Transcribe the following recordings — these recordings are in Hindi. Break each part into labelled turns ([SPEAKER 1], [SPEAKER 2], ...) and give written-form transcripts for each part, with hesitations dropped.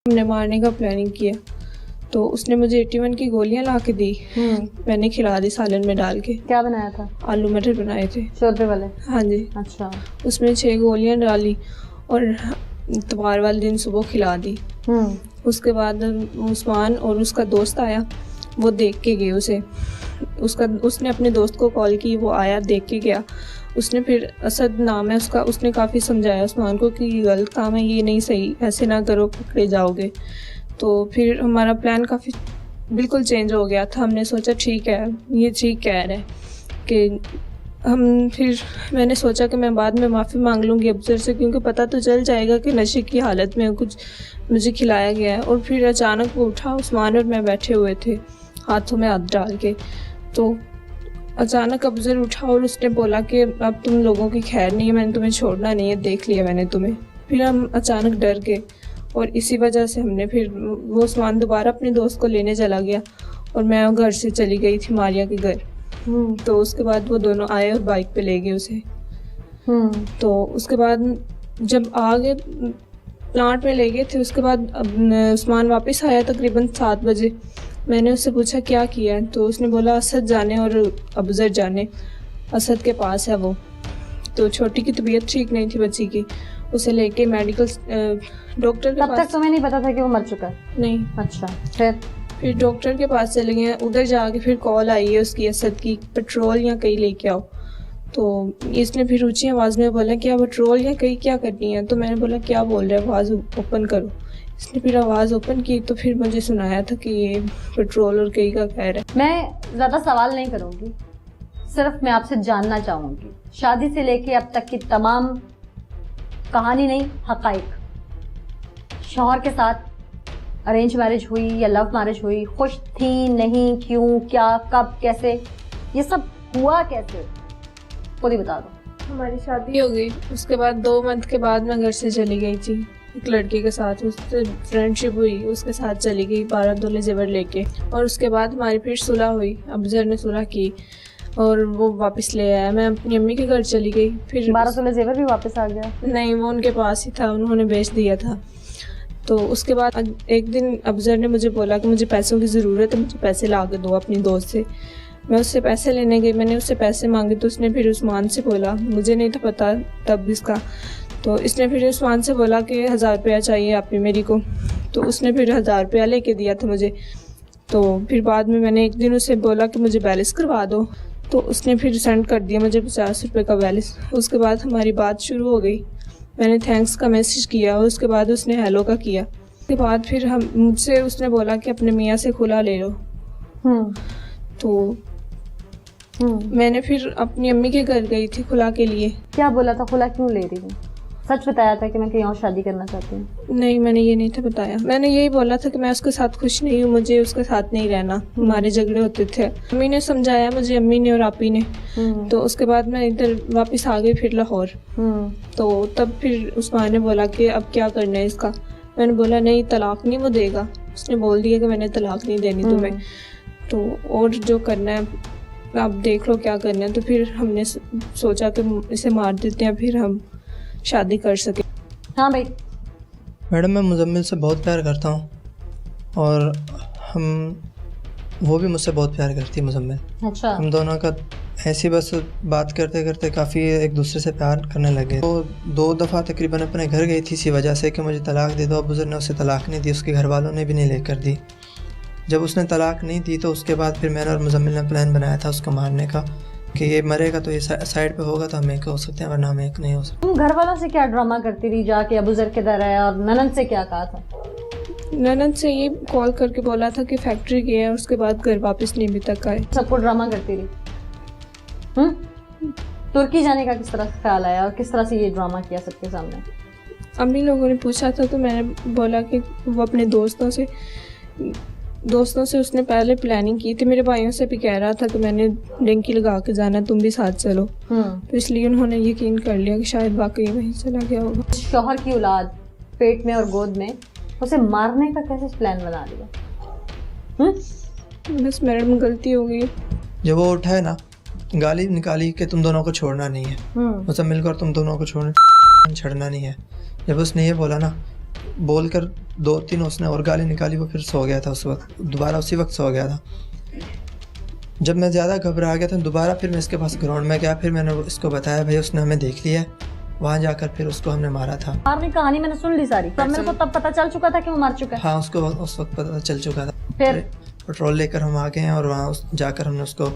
[SPEAKER 1] हमने मारने का प्लानिंग किया तो उसने मुझे 81 की गोलियां ला के दी। मैंने खिला दी सालन में डाल के।
[SPEAKER 2] क्या बनाया था?
[SPEAKER 1] आलू मटर बनाए थे,
[SPEAKER 2] शोरबे वाले।
[SPEAKER 1] हाँ जी।
[SPEAKER 2] अच्छा।
[SPEAKER 1] उसमें 6 गोलियां डाली और इतवार वाले दिन सुबह खिला दी। उसके बाद उस्मान और उसका दोस्त आया, वो देख के गए उसे। उसने अपने दोस्त को कॉल की, वो आया, देख के गया। उसने फिर असद नाम है उसका, उसने काफ़ी समझाया उस्मान को कि गलत काम है, ये नहीं सही, ऐसे ना करो, पकड़े जाओगे। तो फिर हमारा प्लान काफ़ी बिल्कुल चेंज हो गया था। हमने सोचा ठीक है, ये ठीक कह रहे हैं कि फिर मैंने सोचा कि मैं बाद में माफ़ी मांग लूँगी अफसर से, क्योंकि पता तो चल जाएगा कि नशे की हालत में कुछ मुझे खिलाया गया है। और फिर अचानक वो उठा, उस्मान और मैं बैठे हुए थे हाथों में हाथ डाल के, तो अचानक अफसर उठा और उसने बोला कि अब तुम लोगों की खैर नहीं है, मैंने तुम्हें छोड़ना नहीं है, देख लिया मैंने तुम्हें। फिर हम अचानक डर गए और इसी वजह से हमने फिर वो उस्मान दोबारा अपने दोस्त को लेने चला गया और मैं घर से चली गई थी मारिया के घर। तो उसके बाद वो दोनों आए और बाइक पे ले गए उसे। तो उसके बाद जब आ गए प्लांट में ले गए थे, उसके बाद उस्मान वापस आया तकरीबन 7 बजे। मैंने उससे पूछा क्या किया है, तो उसने बोला असद जाने और अबजर जाने, असद के पास है वो। तो छोटी की तबीयत ठीक नहीं थी बच्ची की, उसे लेके मेडिकल डॉक्टर के पास।
[SPEAKER 2] तब तक तुम्हें नहीं पता था कि वो मर चुका है?
[SPEAKER 1] नहीं।
[SPEAKER 2] अच्छा।
[SPEAKER 1] फिर डॉक्टर के पास चले गए। उधर जाके फिर कॉल आई है उसकी असद की, पेट्रोल या कहीं लेके आओ। तो इसने फिर ऊंची आवाज़ में बोला क्या पेट्रोल या कहीं क्या करनी है? तो मैंने बोला क्या बोल रहे हैं, आवाज़ ओपन करो। इसने फिर आवाज़ ओपन की तो फिर मुझे सुनाया था कि ये पेट्रोल और कहीं का कह रहा है।
[SPEAKER 2] मैं ज़्यादा सवाल नहीं करूँगी, सिर्फ मैं आपसे जानना चाहूँगी, शादी से लेके अब तक की तमाम कहानी नहीं, हक़ाइक़। शौहर के साथ अरेंज मैरिज हुई या लव मैरिज हुई? खुश थी, नहीं, क्यों, क्या, कब, कैसे, ये सब हुआ कैसे? खुद ही बता दो।
[SPEAKER 1] हमारी शादी हो गई, उसके बाद 2 मंथ के बाद मैं घर से चली गई थी एक लड़के के साथ। उससे फ्रेंडशिप हुई, उसके साथ चली गई 12 तोले जेवर लेके। और उसके बाद हमारी फिर सुलह हुई, अफजर ने सुलह की और वो वापस ले आया। मैं अपनी अम्मी के घर चली गई। फिर
[SPEAKER 2] 12 तोले जेवर भी वापस आ गया?
[SPEAKER 1] नहीं, वो उनके पास ही था, उन्होंने बेच दिया था। तो उसके बाद एक दिन अफजर ने मुझे बोला कि मुझे पैसों की ज़रूरत है, मुझे पैसे ला के दो अपनी दोस्त से। मैं उससे पैसे लेने गई, मैंने उससे पैसे मांगे तो उसने फिर उस्मान से बोला, मुझे नहीं था पता तब इसका, तो इसने फिर उस्मान से बोला कि 1000 रुपया चाहिए आपने मेरी को। तो उसने फिर 1000 रुपया लेके दिया था मुझे। तो फिर बाद में मैंने एक दिन उसे बोला कि मुझे बैलेंस करवा दो, तो उसने फिर सेंड कर दिया मुझे 50 रुपये का बैलेंस। उसके बाद हमारी बात शुरू हो गई, मैंने थैंक्स का मैसेज किया और उसके बाद उसने हेलो का किया। उसके बाद फिर मुझसे उसने बोला कि अपने मियाँ से खुला ले लो। तो मैंने फिर अपनी अम्मी के घर गई थी खुला के लिए।
[SPEAKER 2] क्या बोला था? खुला क्यों ले रही हूँ? सच बताया था कि मैं कहीं और शादी करना चाहती हूँ?
[SPEAKER 1] नहीं, मैंने ये नहीं था बताया। मैंने यही बोला था कि मैं उसके साथ खुश नहीं हूँ, मुझे उसके साथ नहीं रहना। हमारे झगड़े होते थे, अम्मी ने समझाया मुझे, अम्मी ने और आपी ने। तो उसके बाद मैं इधर वापस आ गई फिर लाहौर। तो तब फिर उस्मान ने बोला कि अब क्या करना है इसका। मैंने बोला नहीं, तलाक नहीं वो देगा। उसने बोल दिया कि मैंने तलाक नहीं देनी तुम्हें, तो और जो करना है आप देख लो क्या करना है। तो फिर हमने सोचा कि इसे मार देते हैं, फिर हम शादी कर सके।
[SPEAKER 2] हाँ भाई।
[SPEAKER 3] मैडम, मैं मुजम्मिल से बहुत प्यार करता हूँ और वो भी मुझसे बहुत प्यार करती है मुजम्मिल।
[SPEAKER 2] अच्छा।
[SPEAKER 3] हम दोनों का ऐसी बस बात करते करते काफ़ी एक दूसरे से प्यार करने लगे। तो 2 दफ़ा तकरीबन अपने घर गई थी इसी वजह से कि मुझे तलाक दे दो। अब ने उसे तलाक नहीं दी, उसके घर वालों ने भी नहीं लेकर दी। जब उसने तलाक नहीं दी तो उसके बाद फिर मैंने और मुजम्मिल ने प्लान बनाया था उसको मारने का कि ये मरेगा तो ये साइड पे होगा तो हम एक हो सकते हैं वरना हम एक नहीं हो सकते।
[SPEAKER 2] तुम घर वालों से क्या ड्रामा करती रही जाके? अबूजर किधर है? और ननद से क्या कहा था?
[SPEAKER 1] ननद से ये कॉल करके बोला था कि फैक्ट्री गए हैं, उसके बाद घर वापस नहीं अभी तक आए।
[SPEAKER 2] सबको ड्रामा करती रही। तुर्की जाने का किस तरह ख्याल आया और किस तरह से ये ड्रामा किया सबके सामने?
[SPEAKER 1] अम्मी लोगों ने पूछा था तो मैंने बोला कि वो अपने दोस्तों से उसने पहले प्लानिंग की थी। मेरे भाइयों से भी कह रहा था कि मैंने डेंकी लगा के जाना, तुम भी साथ चलो। तो इसलिए उन्होंने यकीन कर लिया कि शायद वाकई वहीं चला गया होगा।
[SPEAKER 2] शौहर की औलाद पेट में और गोद में, उसे मारने का कैसे प्लान बना लिया?
[SPEAKER 1] बस मैडम गलती हो गई।
[SPEAKER 3] जब वो उठा है ना, गाली निकाली कि तुम दोनों को छोड़ना नहीं है, मुझसे मिलकर तुम दोनों को छोड़ना नहीं है। जब उसने ये बोला ना बोलकर 2-3 उसने और गाली निकाली, वो फिर सो गया था उस वक्त, दोबारा उसी वक्त सो गया था। जब मैं ज़्यादा घबरा गया था दोबारा फिर मैं इसके पास ग्राउंड में गया, फिर मैंने इसको बताया भाई उसने हमें देख लिया है, वहाँ जाकर फिर उसको हमने मारा था।
[SPEAKER 2] मारने कहानी मैंने सुन ली सारी, तब मेरे को तब पता चल चुका था कि वो मार चुका है।
[SPEAKER 3] हाँ, उसको उस वक्त पता चल चुका था।
[SPEAKER 2] फिर
[SPEAKER 3] पेट्रोल लेकर हम आ गए हैं और वहाँ जाकर हमने उसको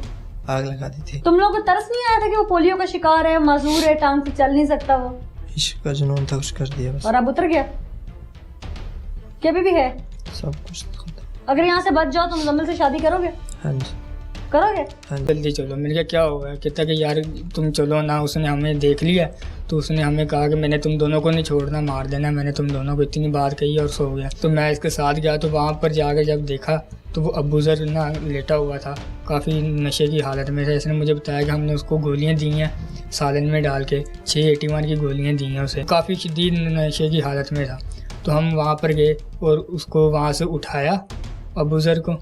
[SPEAKER 3] आग लगा दी थी।
[SPEAKER 2] तुम लोगों को तरस नहीं आया था कि वो पोलियो का शिकार है, मजदूर है, टांग से चल नहीं सकता वो?
[SPEAKER 3] इश्क का जुनून था, कुछ कर दिया बस।
[SPEAKER 2] और अब उतर गया क्या? अभी भी है
[SPEAKER 3] सब कुछ।
[SPEAKER 2] अगर यहाँ से बच जाओ तो मुजम्मिल से शादी करोगे?
[SPEAKER 3] हाँ जी
[SPEAKER 2] करोगे?
[SPEAKER 3] हाँ जी।
[SPEAKER 4] जल्दी चलो। मैंने कहा क्या होगा? कहता कि यार तुम चलो ना, उसने हमें देख लिया तो उसने हमें कहा कि मैंने तुम दोनों को नहीं छोड़ना, मार देना, मैंने तुम दोनों को इतनी बात कही और सो गया। तो मैं इसके साथ गया तो वहाँ पर जाकर जब देखा तो वो अबूज़र ना लेटा हुआ था, काफ़ी नशे की हालत में था। इसने मुझे बताया कि हमने उसको गोलियाँ दी हैं सालन में डाल के, 681 की गोलियाँ दी हैं उसे, काफ़ी शदीद नशे की हालत में था। तो हम वहाँ पर गए और उसको वहाँ से उठाया, अबूज़र को,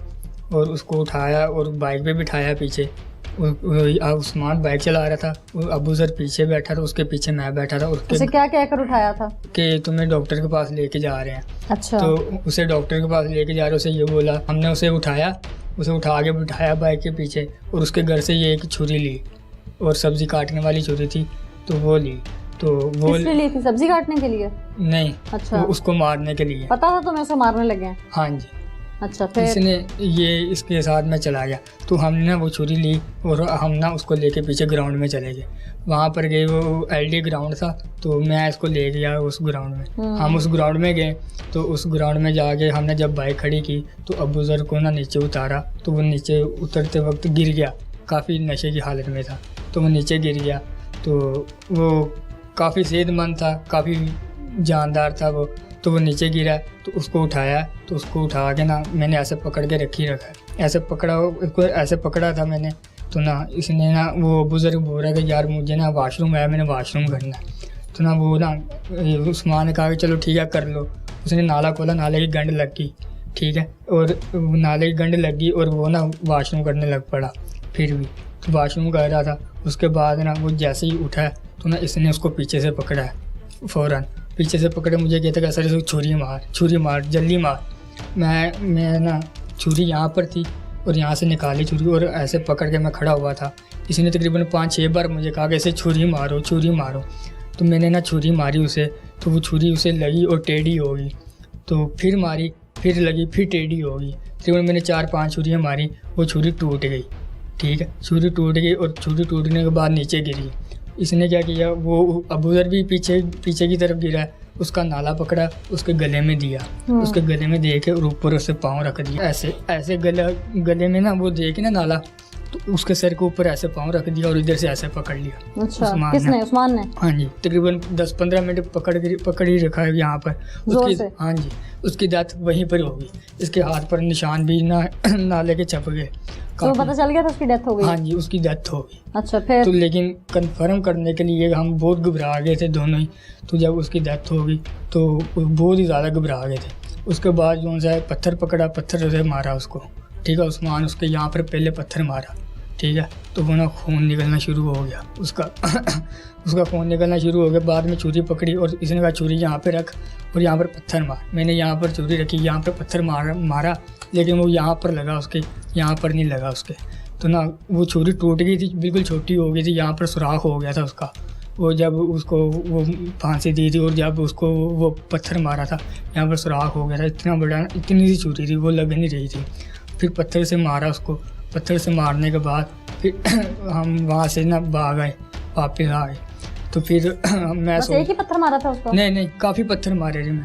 [SPEAKER 4] और उसको उठाया और बाइक पे बिठाया पीछे। उस्मान बाइक चला रहा था, अबूज़र पीछे बैठा था, उसके पीछे मैं बैठा था।
[SPEAKER 2] उसे क्या कहकर उठाया था? कि
[SPEAKER 4] तुम्हें डॉक्टर के पास लेके जा रहे हैं।
[SPEAKER 2] अच्छा।
[SPEAKER 4] तो उसे डॉक्टर के पास लेके जा रहे, उसे ये बोला, हमने उसे उठाया, उसे उठा के बिठाया बाइक के पीछे, और उसके घर से ये एक छुरी ली और सब्जी काटने वाली छुरी थी तो वो ली। तो वो
[SPEAKER 2] किस लिए ली थी? सब्जी काटने के लिए?
[SPEAKER 4] नहीं।
[SPEAKER 2] अच्छा।
[SPEAKER 4] उसको मारने के लिए।
[SPEAKER 2] पता था तुम्हें उसे मारने लगे?
[SPEAKER 4] हाँ जी।
[SPEAKER 2] अच्छा। फिर
[SPEAKER 4] इसने ये इसके साथ में चला गया तो हमने ना वो छुरी ली और हम ना उसको लेके पीछे ग्राउंड में चले गए। वहाँ पर गए, वो एलडी ग्राउंड था, तो मैं इसको ले गया उस ग्राउंड में। हम उस ग्राउंड में गए तो उस ग्राउंड में जाके हमने जब बाइक खड़ी की तो अबूज़र को ना नीचे उतारा, तो वो नीचे उतरते वक्त गिर गया, काफ़ी नशे की हालत में था, तो वो नीचे गिर गया। तो वो काफ़ी सेहतमंद था, काफ़ी जानदार था वो, तो वो नीचे गिरा तो उसको उठाया, तो उसको उठा के ना मैंने ऐसे पकड़ के रखा, ऐसे पकड़ा, उसको ऐसे पकड़ा था मैंने। तो ना इसने ना वो बुज़ुर्ग बोल रहा कि यार मुझे ना वाशरूम है, मैंने वाशरूम करना है। तो ना वो ना उस्मान ने कहा कि चलो ठीक है कर लो। उसने नाला खोला, नाले की गंढ लग गई, ठीक है, और नाले की गंढ लग गई और वो ना वाशरूम करने लग पड़ा। फिर भी तो वाशरूम कर रहा था। उसके बाद ना वो जैसे ही उठा तो ना इसने उसको पीछे से पकड़ा है, फ़ौरन पीछे से पकड़े, मुझे कहता कि सर छुरी मार जल्दी मार। मैं ना छुरी यहाँ पर थी और यहाँ से निकाली छुरी और ऐसे पकड़ के मैं खड़ा हुआ था। इसने तकरीबन 5-6 बार मुझे कहा कि ऐसे छुरी मारो। तो मैंने ना छुरी मारी उसे, तो वो छुरी उसे लगी और टेढ़ी हो गई। तो फिर मारी, फिर लगी, फिर टेढ़ी हो गई। तकरीबन मैंने 4-5 छुरियाँ मारी, वो छुरी टूट गई, ठीक है, छुरी टूट गई और छुरी टूटने के बाद नीचे गिरी। इसने क्या किया, वो अबूज़र भी पीछे की तरफ गिरा, उसका नाला पकड़ा, उसके गले में दिया, उसके गले में दे के और ऊपर उससे पाँव रख दिया, ऐसे गले में ना वो दे के ना नाला, तो उसके सर के ऊपर ऐसे पाँव रख दिया और इधर से ऐसे पकड़ लिया।
[SPEAKER 2] अच्छा, किसने? उस्मान ने?
[SPEAKER 4] हाँ जी, तकरीबन 10-15 मिनट पकड़ ही रखा है यहाँ पर उसकी। हाँ जी, उसकी डेथ वहीं पर होगी। इसके हाथ पर निशान भी ना नाले के छप गए।
[SPEAKER 2] तो पता चल गया था उसकी डेथ हो गई?
[SPEAKER 4] हाँ जी, उसकी डेथ हो गई।
[SPEAKER 2] अच्छा, फिर? तो
[SPEAKER 4] लेकिन कंफर्म करने के लिए हम बहुत घबरा गए थे दोनों ही। तो जब उसकी डेथ हो गई तो बहुत ही ज़्यादा घबरा गए थे। उसके बाद जो है पत्थर पकड़ा, पत्थर से मारा उसको, ठीक है, उस्मान उसके यहाँ पर पहले पत्थर मारा, ठीक है, तो वो ना खून निकलना शुरू हो गया उसका उसका खून निकलना शुरू हो गया। बाद में छुरी पकड़ी और इसने कहा छुरी यहाँ पे रख और यहाँ पर पत्थर मार। मैंने यहाँ पर छुरी रखी, यहाँ पर पत्थर मारा, लेकिन वो यहाँ पर लगा, उसके यहाँ पर नहीं लगा उसके। तो ना वो छुरी टूट गई थी, बिल्कुल छोटी हो गई थी, यहाँ पर सुराख हो गया था उसका। वो जब उसको वो फांसी दी थी और जब उसको वो पत्थर मारा था, यहाँ पर सुराख हो गया था, इतना बड़ा, इतनी सी छुरी थी, वो लग नहीं रही थी। फिर पत्थर से मारा उसको, पत्थर से मारने के बाद फिर हम वहाँ से ना भाग आए, वापस आ गए। तो फिर मैं
[SPEAKER 2] बस एक ही पत्थर मारा था उसको?
[SPEAKER 4] नहीं, काफ़ी पत्थर मारे थे।